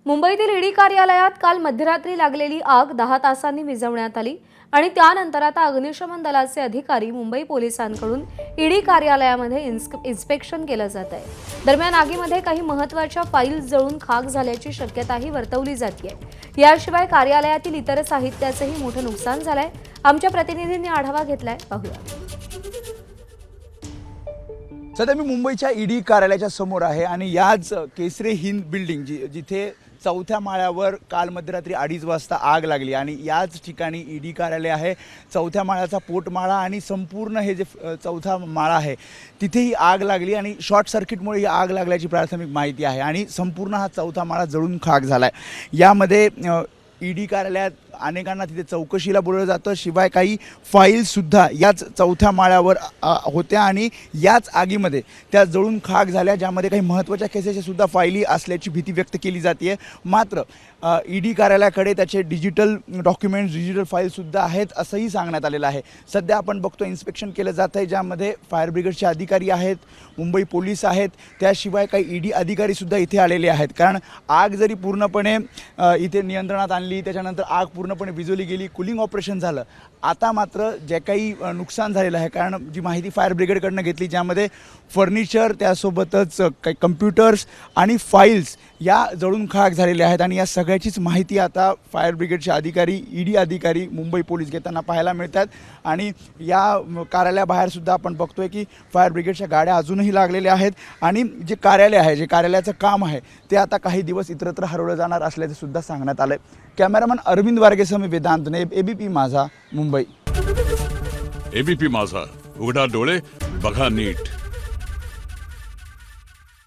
मुंबईतील ईडी कार्यालयात काल मध्यरात्री लागलेली आग 10 तासांनी विझवण्यात आली आणि त्यानंतर आता अग्निशमन दलाचे अधिकारी मुंबई पोलिसांकडून ईडी कार्यालयामध्ये इन्स्पेक्शन केलं जात आहे। दरम्यान आगीमध्ये काही महत्त्वाच्या फाईल्स जळून खाक झाल्याची शक्यताही वर्तवली जाते। याशिवाय कार्यालयातील इतर साहित्याचेही मोठे नुकसान झालंय। आमच्या प्रतिनिधींनी आढावा घेतलाय, पाहूया। सध्या मी मुंबईच्या ईडी कार्यालयाच्या समोर आहे आणि याच केसरी हिंद बिल्डिंग जिथे चौथ्या माळ्यावर काल मध्यरात्री 2:30 वाजता आग लागली आणि याच ठिकाणी ईडी कार्यालय आहे। चौथ्या माळ्याचा पोटमाळा आणि संपूर्ण हे जे चौथा माळा आहे तिथे ही आग लागली आणि शॉर्ट सर्किटमुळे ही आग लागल्याची प्राथमिक माहिती आहे आणि संपूर्ण हा चौथा माळा जळून खाक झाला आहे। यामध्ये ईडी कार्यालयात अनेकांना तिथे चौकशीला बोलवलं जातं, शिवाय काही फाईल्ससुद्धा याच चौथ्या माळ्यावर होत्या आणि याच आगीमध्ये त्या जळून खाक झाल्या, ज्यामध्ये काही महत्त्वाच्या केसेसच्या सुद्धा फाईली असल्याची भीती व्यक्त केली जाते। मात्र ईडी कार्यालयाकडे त्याचे डिजिटल डॉक्युमेंट्स, डिजिटल फाईलसुद्धा आहेत असंही सांगण्यात आलेलं आहे। सध्या आपण बघतो इन्स्पेक्शन केलं जात आहे, ज्यामध्ये फायर ब्रिगेडचे अधिकारी आहेत, मुंबई पोलीस आहेत, त्याशिवाय काही ईडी अधिकारीसुद्धा इथे आलेले आहेत। कारण आग जरी पूर्णपणे इथे नियंत्रणात आणली, त्याच्यानंतर आग पूर्णपणे विझवली गेली, कूलिंग ऑपरेशन झालं, आता मात्र जे काही नुकसान झालेलं आहे, कारण जी माहिती फायर ब्रिगेडकडनं घेतली ज्यामध्ये फर्निचर, त्यासोबतच काही कम्प्युटर्स आणि फाईल्स या जळून खाक झालेल्या आहेत आणि या सगळ्याचीच माहिती आता फायर ब्रिगेडचे अधिकारी, ईडी अधिकारी, मुंबई पोलीस घेताना पाहायला मिळतात। आणि या कार्यालयाबाहेरसुद्धा आपण बघतोय की फायर ब्रिगेडच्या गाड्या अजूनही लागलेल्या आहेत आणि जे कार्यालय आहे, जे कार्यालयाचं काम आहे ते आता काही दिवस इतरत्र हरवलं जाणार असल्याचं सुद्धा सांगण्यात आलं आहे। कॅमेरामन अरविंद वारगेसह मी वेदांत नेब, एबीपी माझा, मुंबई। एबीपी माझा, उघडा डोळे बघा नीट।